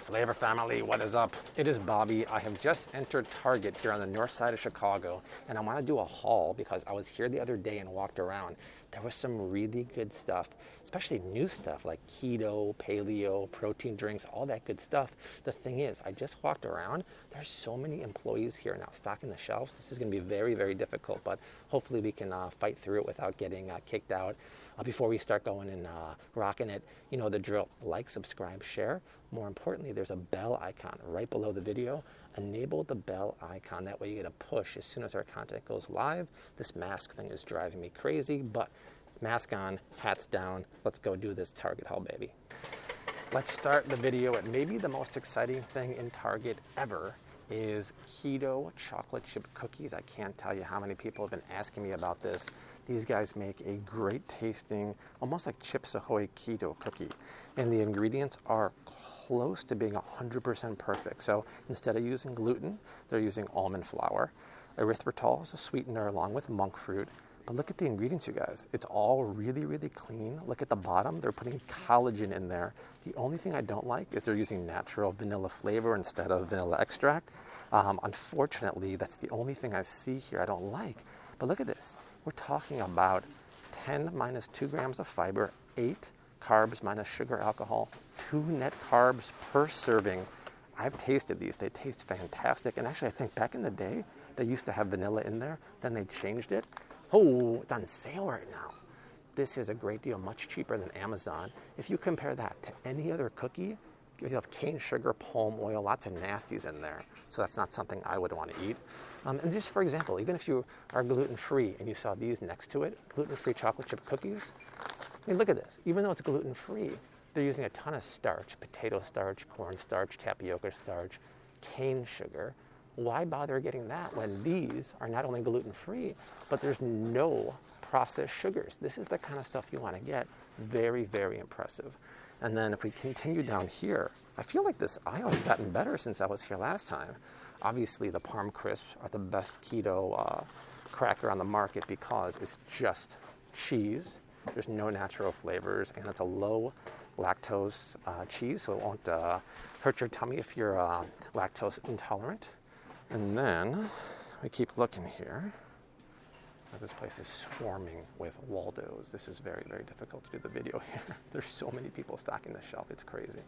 Flavor family, what is up? It is Bobby. I have just entered Target here on the north side of Chicago, and I want to do a haul because I was here the other day and walked around. There was some really good stuff, especially new stuff like keto, paleo, protein drinks, all that good stuff. The thing is, I just walked around. There's so many employees here now stocking the shelves. This is going to be very, very difficult, but hopefully we can fight through it without getting kicked out. Before we start going and rocking it, you know the drill. Like, subscribe, share. More importantly, there's a bell icon right below the video. Enable the bell icon. That way you get a push as soon as our content goes live. This mask thing is driving me crazy, but mask on, hats down. Let's go do this Target haul, baby. Let's start the video at maybe the most exciting thing in Target ever is keto chocolate chip cookies. I can't tell you how many people have been asking me about this. These guys make a great tasting, almost like Chips Ahoy keto cookie. And the ingredients are close to being 100% perfect. So instead of using gluten, they're using almond flour. Erythritol is a sweetener along with monk fruit. But look at the ingredients, you guys. It's all really, really clean. Look at the bottom. They're putting collagen in there. The only thing I don't like is they're using natural vanilla flavor instead of vanilla extract. Unfortunately, that's the only thing I see here I don't like. But look at this. We're talking about 10 minus 2 grams of fiber, 8 carbs minus sugar, alcohol, 2 net carbs per serving. I've tasted these. They taste fantastic. And actually, I think back in the day, they used to have vanilla in there. Then they changed it. Oh, it's on sale right now. This is a great deal, much cheaper than Amazon. If you compare that to any other cookie, you have cane sugar, palm oil, lots of nasties in there. So that's not something I would want to eat. And just for example, even if you are gluten-free and you saw these next to it, gluten-free chocolate chip cookies, I mean, look at this. Even though it's gluten-free, they're using a ton of starch, potato starch, corn starch, tapioca starch, cane sugar. Why bother getting that when these are not only gluten-free, but there's no processed sugars? This is the kind of stuff you want to get. Very, very impressive. And then if we continue down here, I feel like this aisle has gotten better since I was here last time. Obviously, the Parm Crisps are the best keto cracker on the market because it's just cheese. There's no natural flavors, and it's a low lactose cheese, so it won't hurt your tummy if you're lactose intolerant. And then we keep looking here. This place is swarming with Waldos. This is very, very difficult to do the video here. There's so many people stocking the shelf. It's crazy.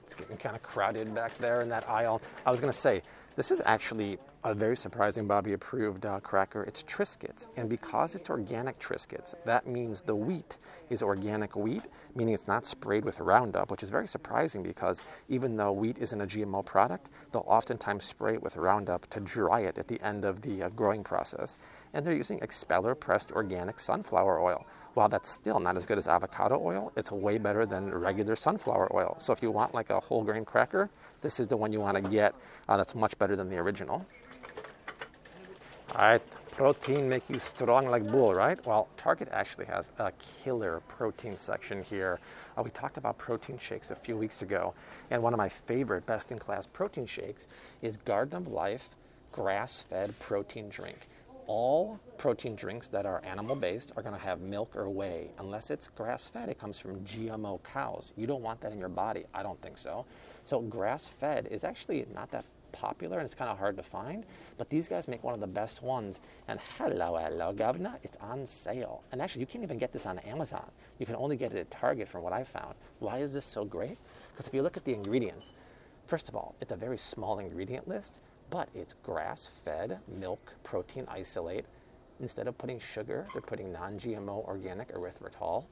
It's getting kind of crowded back there in that aisle. I was going to say, this is actually a very surprising Bobby-approved cracker. It's Triscuits, and because it's organic Triscuits, that means the wheat is organic wheat, meaning it's not sprayed with Roundup, which is very surprising because even though wheat isn't a GMO product, they'll oftentimes spray it with Roundup to dry it at the end of the growing process. And they're using expeller-pressed organic sunflower oil. While that's still not as good as avocado oil, it's way better than regular sunflower oil. So if you want like a whole grain cracker, this is the one you want to get. That's much better than the original. All right, protein make you strong like bull, right? Well, Target actually has a killer protein section here. We talked about protein shakes a few weeks ago, and one of my favorite best-in-class protein shakes is Garden of Life grass-fed protein drink. All protein drinks that are animal-based are going to have milk or whey. Unless it's grass-fed, it comes from GMO cows. You don't want that in your body. I don't think so. So grass-fed is actually not that popular, and it's kind of hard to find, but these guys make one of the best ones. And hello, governor, it's on sale. And actually, you can't even get this on Amazon. You can only get it at Target from what I found. Why is this so great? Because if you look at the ingredients, first of all, it's a very small ingredient list, but it's grass-fed milk protein isolate. Instead of putting sugar, they're putting non-GMO organic erythritol.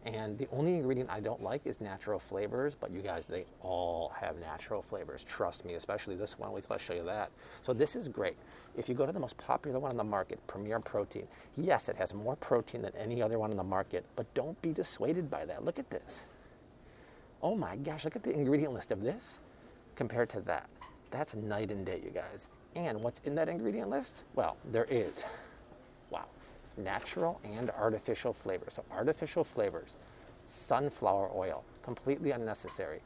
And the only ingredient I don't like is natural flavors, but you guys, they all have natural flavors. Trust me, especially this one. Wait till I show you that. So this is great. If you go to the most popular one on the market, Premier Protein, yes, it has more protein than any other one on the market, but don't be dissuaded by that. Look at this. Oh my gosh, look at the ingredient list of this compared to that. That's night and day, you guys. And what's in that ingredient list? Well, there is, wow, natural and artificial flavors. So artificial flavors, sunflower oil, completely unnecessary.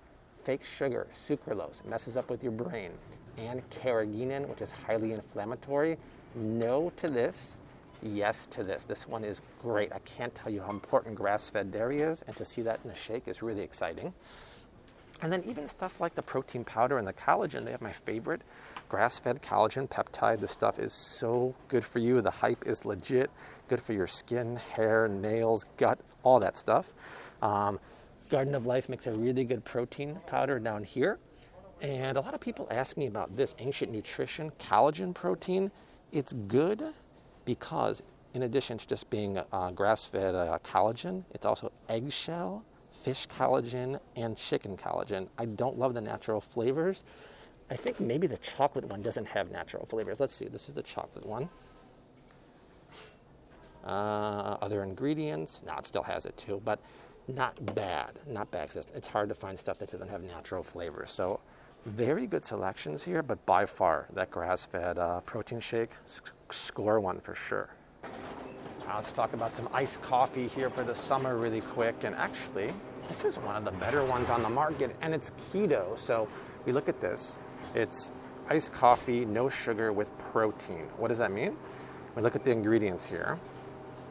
Fake sugar, sucralose, messes up with your brain. And carrageenan, which is highly inflammatory. No to this, yes to this. This one is great. I can't tell you how important grass-fed dairy is, and to see that in a shake is really exciting. And then even stuff like the protein powder and the collagen, they have my favorite grass-fed collagen peptide. This stuff is so good for you. The hype is legit, good for your skin, hair, nails, gut, all that stuff. Garden of Life makes a really good protein powder down here. And a lot of people ask me about this Ancient Nutrition collagen protein. It's good because in addition to just being grass-fed collagen, it's also eggshell, fish collagen, and chicken collagen. I don't love the natural flavors. I think maybe the chocolate one doesn't have natural flavors. Let's see, this is the chocolate one. Other ingredients, no, it still has it too, but not bad, not bad. It's hard to find stuff that doesn't have natural flavors. So very good selections here, but by far that grass-fed protein shake, score one for sure. Now let's talk about some iced coffee here for the summer really quick. And actually, this is one of the better ones on the market, and it's keto. So we look at this. It's iced coffee, no sugar with protein. What does that mean? We look at the ingredients here.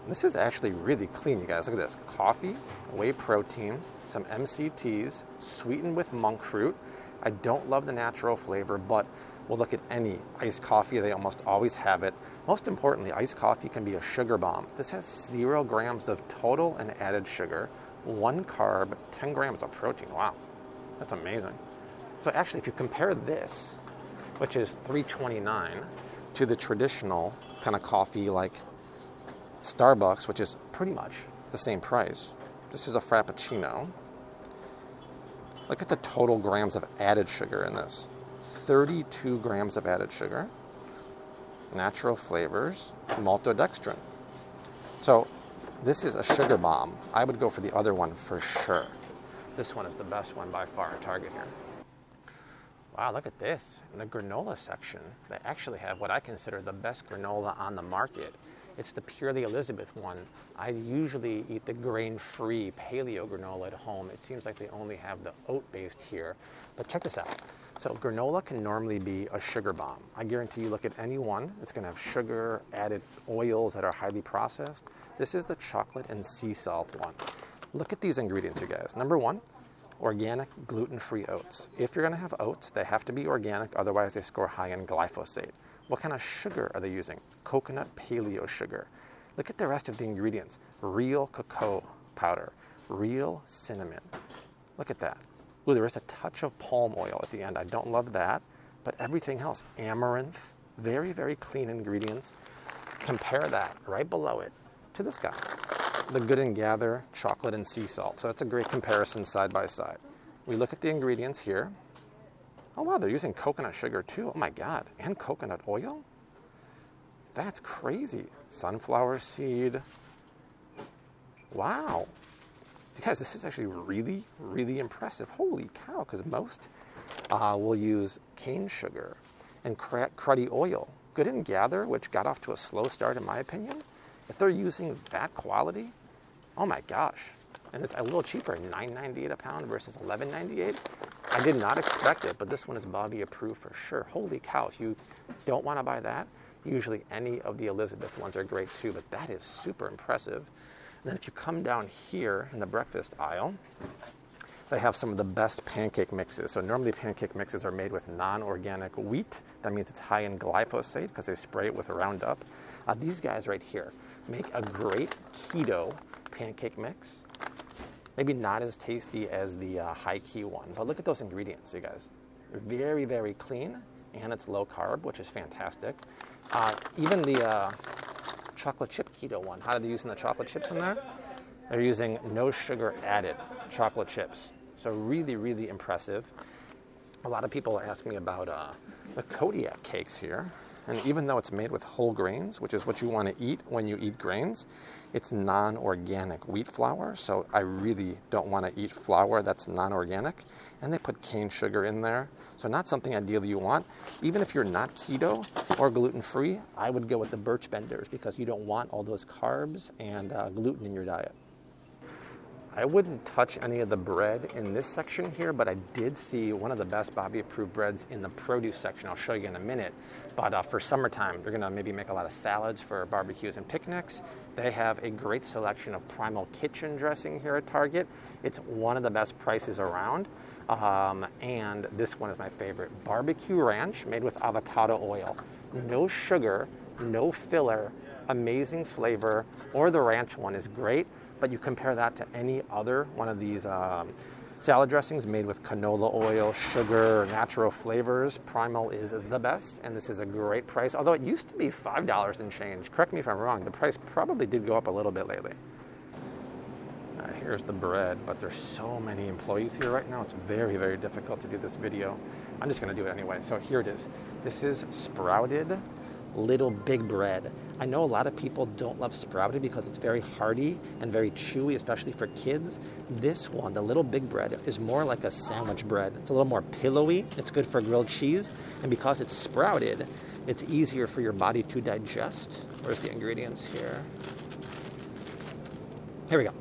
This is actually really clean, you guys. Look at this. Coffee, whey protein, some MCTs, sweetened with monk fruit. I don't love the natural flavor, but we'll look at any iced coffee. They almost always have it. Most importantly, iced coffee can be a sugar bomb. This has 0 grams of total and added sugar, 1 carb, 10 grams of protein. Wow, that's amazing. So actually, if you compare this, which is $3.29, to the traditional kind of coffee like Starbucks, which is pretty much the same price. This is a Frappuccino. Look at the total grams of added sugar in this. 32 grams of added sugar, natural flavors, maltodextrin. So this is a sugar bomb. I would go for the other one for sure. This one is the best one by far at Target here. Wow, look at this. In the granola section, they actually have what I consider the best granola on the market. It's the Purely Elizabeth one. I usually eat the grain-free paleo granola at home. It seems like they only have the oat-based here. But check this out. So granola can normally be a sugar bomb. I guarantee you look at any one, it's gonna have sugar, added oils that are highly processed. This is the chocolate and sea salt one. Look at these ingredients, you guys. Number 1, organic gluten-free oats. If you're gonna have oats, they have to be organic, otherwise they score high in glyphosate. What kind of sugar are they using? Coconut paleo sugar. Look at the rest of the ingredients. Real cocoa powder, real cinnamon. Look at that. Ooh, there is a touch of palm oil at the end. I don't love that, but everything else, amaranth, very, very clean ingredients. Compare that right below it to this guy, the Good and Gather chocolate and sea salt. So that's a great comparison side by side. We look at the ingredients here. Oh wow, they're using coconut sugar too. Oh my God, and coconut oil? That's crazy. Sunflower seed. Wow. You guys, this is actually really, really impressive. Holy cow, because most will use cane sugar and cruddy oil. Good and Gather, which got off to a slow start in my opinion, if they're using that quality, oh my gosh. And it's a little cheaper, $9.98 a pound versus $11.98. I did not expect it, but this one is Bobby approved for sure. Holy cow, if you don't want to buy that, usually any of the Elizabeth ones are great too, but that is super impressive. And then if you come down here in the breakfast aisle, they have some of the best pancake mixes. So normally pancake mixes are made with non-organic wheat. That means it's high in glyphosate because they spray it with Roundup. These guys right here make a great keto pancake mix. Maybe not as tasty as the high key one, but look at those ingredients, you guys. They're very, very clean, and it's low carb, which is fantastic. Even the chocolate chip keto one, how are they using the chocolate chips in there? They're using no sugar added chocolate chips. So really, really impressive. A lot of people ask me about the Kodiak cakes here. And even though it's made with whole grains, which is what you want to eat when you eat grains, it's non-organic wheat flour. So I really don't want to eat flour that's non-organic. And they put cane sugar in there. So not something ideally you want. Even if you're not keto or gluten-free, I would go with the Birch Benders because you don't want all those carbs and gluten in your diet. I wouldn't touch any of the bread in this section here, but I did see one of the best Bobby approved breads in the produce section. I'll show you in a minute. But for summertime, you're gonna maybe make a lot of salads for barbecues and picnics. They have a great selection of Primal Kitchen dressing here at Target. It's one of the best prices around. And this one is my favorite. Barbecue ranch made with avocado oil. No sugar, no filler, amazing flavor. Or the ranch one is great. But you compare that to any other one of these salad dressings made with canola oil, sugar, natural flavors. Primal is the best, and this is a great price. Although it used to be $5 and change. Correct me if I'm wrong. The price probably did go up a little bit lately. Here's the bread, but there's so many employees here right now. It's very, very difficult to do this video. I'm just going to do it anyway. So here it is. This is sprouted Little Big Bread. I know a lot of people don't love sprouted because it's very hearty and very chewy, especially for kids. This one, the Little Big Bread, is more like a sandwich bread. It's a little more pillowy. It's good for grilled cheese. And because it's sprouted, it's easier for your body to digest. Where's the ingredients here? Here we go.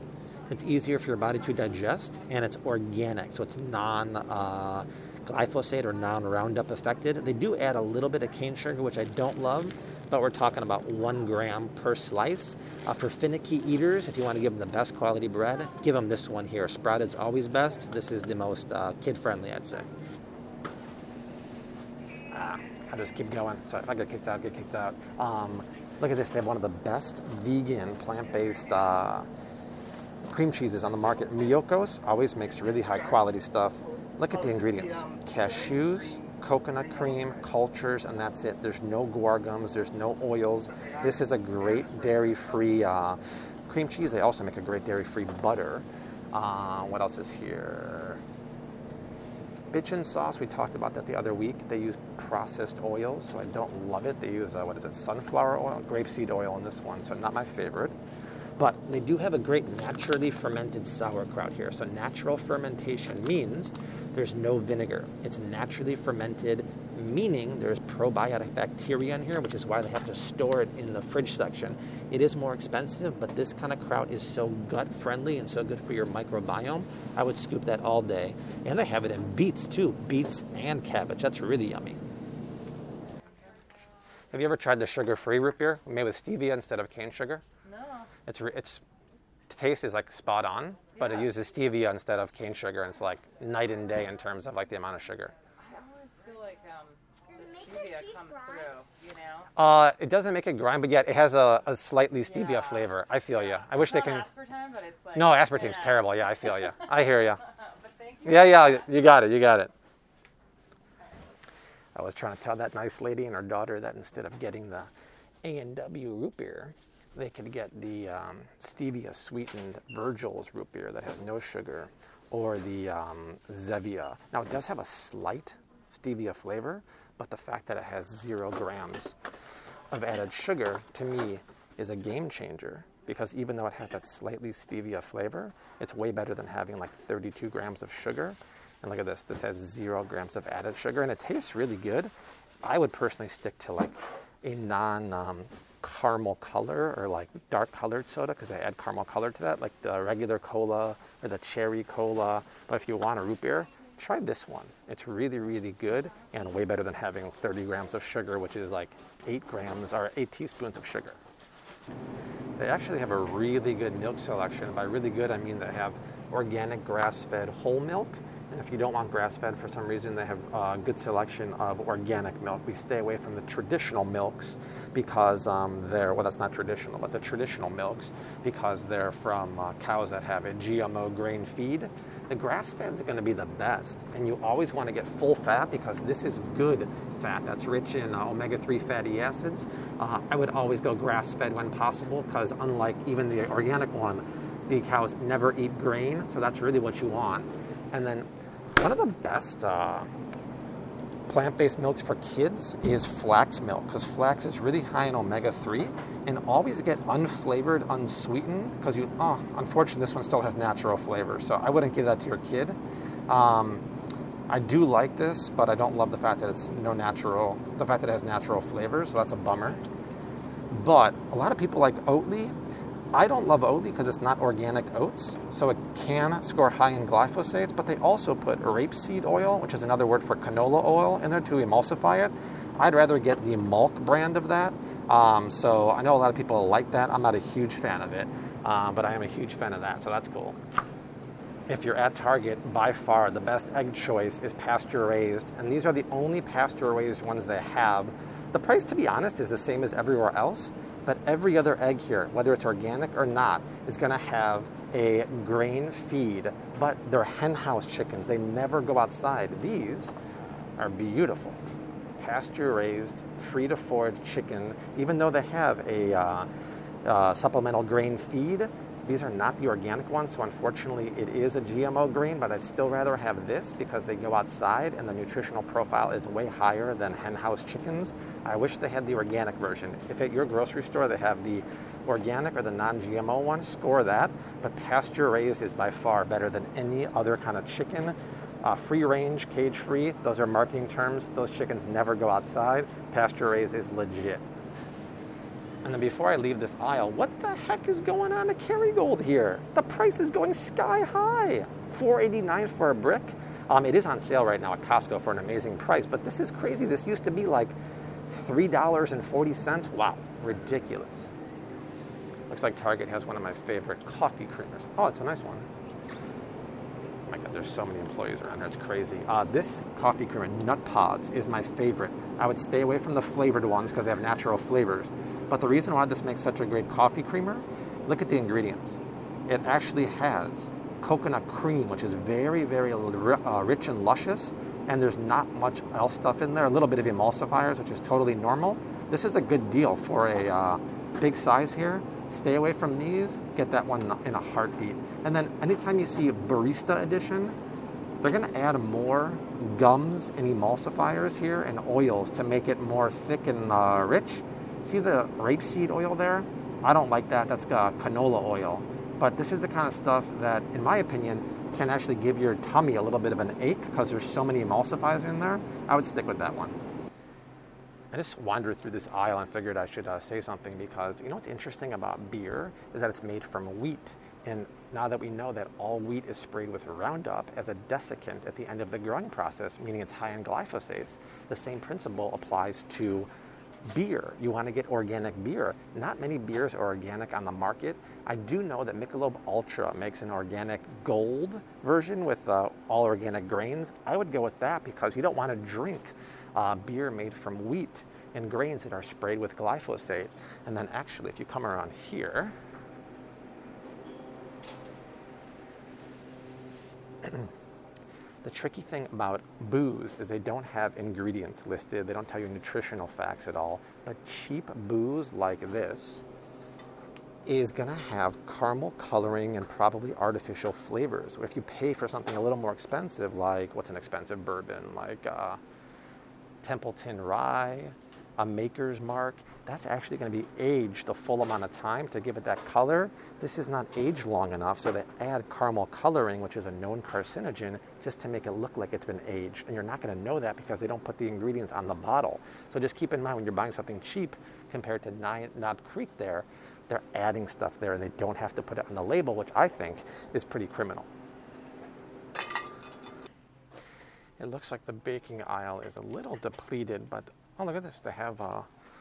It's easier for your body to digest, and it's organic, so it's non-glyphosate or non-Roundup affected. They do add a little bit of cane sugar, which I don't love, but we're talking about 1 gram per slice. For finicky eaters, if you want to give them the best quality bread, give them this one here. Sprouted's always best. This is the most kid-friendly, I'd say. I'll just keep going. So if I get kicked out, get kicked out. Look at this. They have one of the best vegan, plant-based cream cheeses on the market. Miyoko's always makes really high quality stuff. Look at the ingredients. Cashews, coconut cream, cultures, and that's it. There's no guar gums, there's no oils. This is a great dairy-free cream cheese. They also make a great dairy-free butter. What else is here? Bitchin sauce, we talked about that the other week. They use processed oils, so I don't love it. They use, sunflower oil, grapeseed oil in this one, so not my favorite. But they do have a great naturally fermented sauerkraut here. So natural fermentation means there's no vinegar. It's naturally fermented, meaning there's probiotic bacteria in here, which is why they have to store it in the fridge section. It is more expensive, but this kind of kraut is so gut-friendly and so good for your microbiome. I would scoop that all day. And they have it in beets, too. Beets and cabbage. That's really yummy. Have you ever tried the sugar-free root beer made with stevia instead of cane sugar? It's taste is like spot on, but it uses stevia instead of cane sugar, and it's like night and day in terms of like the amount of sugar. I always feel like the stevia comes through, you know? It doesn't make it grind, but yet it has a slightly stevia flavor. I feel you. I wish they can. Aspartame, but it's like, no, aspartame's terrible. Yeah, I feel you. I hear you. But thank you. Yeah, you got it. I was trying to tell that nice lady and her daughter that instead of getting the A&W root beer, they could get the stevia sweetened Virgil's root beer that has no sugar, or the Zevia. Now it does have a slight stevia flavor, but the fact that it has 0 grams of added sugar to me is a game changer, because even though it has that slightly stevia flavor, it's way better than having like 32 grams of sugar. And look at this. This has 0 grams of added sugar, and it tastes really good. I would personally stick to like a caramel color or like dark colored soda, because they add caramel color to that, like the regular cola or the cherry cola. But if you want a root beer, try this one. It's really, really good and way better than having 30 grams of sugar, which is like 8 teaspoons of sugar. They actually have a really good milk selection. By really good, I mean they have organic grass-fed whole milk. And if you don't want grass-fed for some reason, they have a good selection of organic milk. We stay away from the traditional milks because that's not traditional, but the traditional milks, because they're from cows that have a GMO grain feed. The grass-feds are going to be the best. And you always want to get full fat, because this is good fat that's rich in omega-3 fatty acids. I would always go grass-fed when possible, because unlike even the organic one, the cows never eat grain, so that's really what you want. And then one of the best plant-based milks for kids is flax milk, because flax is really high in omega-3, and always get unflavored, unsweetened, because unfortunately this one still has natural flavor, so I wouldn't give that to your kid. I do like this, but I don't love the fact that it has natural flavors, so that's a bummer. But a lot of people like Oatly. I don't love Oatly because it's not organic oats, so it can score high in glyphosates, but they also put rapeseed oil, which is another word for canola oil, in there to emulsify it. I'd rather get the Malk brand of that. So I know a lot of people like that. I'm not a huge fan of it, but I am a huge fan of that, so that's cool. If you're at Target, by far the best egg choice is pasture-raised, and these are the only pasture-raised ones they have. The price, to be honest, is the same as everywhere else, but every other egg here, whether it's organic or not, is going to have a grain feed, but they're hen house chickens. They never go outside. These are beautiful. Pasture-raised, free-to-forage chicken, even though they have a supplemental grain feed. These are not the organic ones, so unfortunately it is a GMO grain, but I'd still rather have this because they go outside and the nutritional profile is way higher than hen house chickens. I wish they had the organic version. If at your grocery store they have the organic or the non-GMO one, score that, but pasture-raised is by far better than any other kind of chicken. Free range, cage free, those are marketing terms. Those chickens never go outside. Pasture-raised is legit. And then before I leave this aisle, what the heck is going on at Kerrygold here? The price is going sky high. $4.89 for a brick. It is on sale right now at Costco for an amazing price, but this is crazy. This used to be like $3.40. Wow, ridiculous. Looks like Target has one of my favorite coffee creamers. Oh, it's a nice one. Oh my God, there's so many employees around here. It's crazy. This coffee creamer, Nut Pods, is my favorite. I would stay away from the flavored ones because they have natural flavors. But the reason why this makes such a great coffee creamer, look at the ingredients. It actually has coconut cream, which is very, very rich and luscious, and there's not much else stuff in there. A little bit of emulsifiers, which is totally normal. This is a good deal for a big size here. Stay away from these, get that one in a heartbeat. And then anytime you see a barista edition, they're going to add more gums and emulsifiers here and oils to make it more thick and rich. See the rapeseed oil there? I don't like that. That's canola oil. But this is the kind of stuff that, in my opinion, can actually give your tummy a little bit of an ache because there's so many emulsifiers in there. I would stick with that one. I just wandered through this aisle and figured I should say something because, you know what's interesting about beer is that it's made from wheat. And now that we know that all wheat is sprayed with Roundup as a desiccant at the end of the growing process, meaning it's high in glyphosates, the same principle applies to beer. You want to get organic beer. Not many beers are organic on the market. I do know that Michelob Ultra makes an organic gold version with all organic grains. I would go with that because you don't want to drink beer made from wheat and grains that are sprayed with glyphosate. And then actually, if you come around here, the tricky thing about booze is they don't have ingredients listed. They don't tell you nutritional facts at all. But cheap booze like this is going to have caramel coloring and probably artificial flavors. If you pay for something a little more expensive, like what's an expensive bourbon, like Templeton Rye, a Maker's Mark, that's actually going to be aged the full amount of time to give it that color. This is not aged long enough, so they add caramel coloring, which is a known carcinogen, just to make it look like it's been aged. And you're not going to know that because they don't put the ingredients on the bottle. So just keep in mind when you're buying something cheap compared to Knob Creek there, they're adding stuff there and they don't have to put it on the label, which I think is pretty criminal. It looks like the baking aisle is a little depleted, but oh, look at this. They have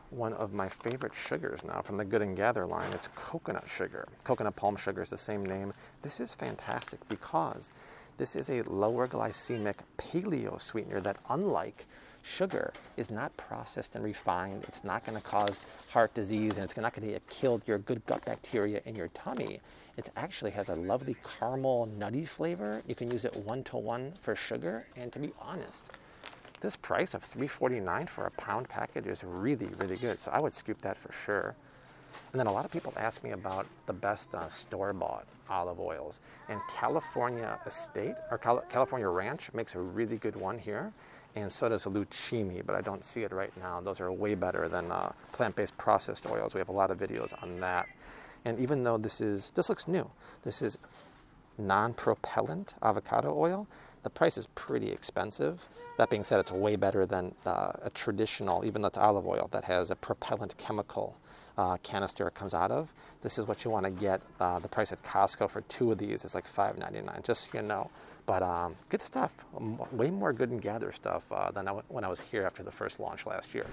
one of my favorite sugars now from the Good and Gather line. It's coconut sugar. Coconut palm sugar is the same name. This is fantastic because this is a lower glycemic paleo sweetener that, unlike sugar, is not processed and refined. It's not going to cause heart disease, and it's not going to kill your good gut bacteria in your tummy. It actually has a lovely caramel nutty flavor. You can use it 1-to-1 for sugar, and to be honest, this price of $3.49 for a pound package is really, really good. So I would scoop that for sure. And then a lot of people ask me about the best store-bought olive oils. And California Estate, or California Ranch, makes a really good one here. And so does Lucchini, but I don't see it right now. Those are way better than plant-based processed oils. We have a lot of videos on that. And even though this looks new, this is non-propellant avocado oil. the price is pretty expensive. That being said, it's way better than a traditional, even though it's olive oil, that has a propellant chemical canister it comes out of. This is what you want to get. The price at Costco for 2 of these is like $5.99, just so you know. But good stuff. Way more Good and Gather stuff than when I was here after the first launch last year.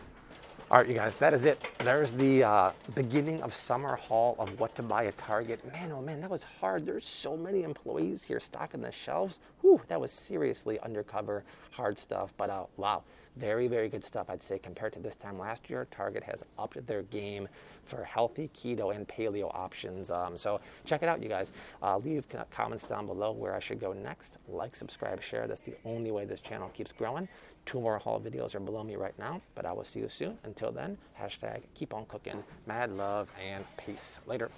All right, you guys, that is it. There's the beginning of summer haul of what to buy at Target. Man, oh man, that was hard. There's so many employees here stocking the shelves. Whew, that was seriously undercover, hard stuff. But wow, very, very good stuff, I'd say, compared to this time last year. Target has upped their game for healthy keto and paleo options. So check it out, you guys. Leave comments down below where I should go next. Like, subscribe, share. That's the only way this channel keeps growing. 2 more haul videos are below me right now, but I will see you soon. Until then, hashtag keep on cooking. Mad love and peace. Later.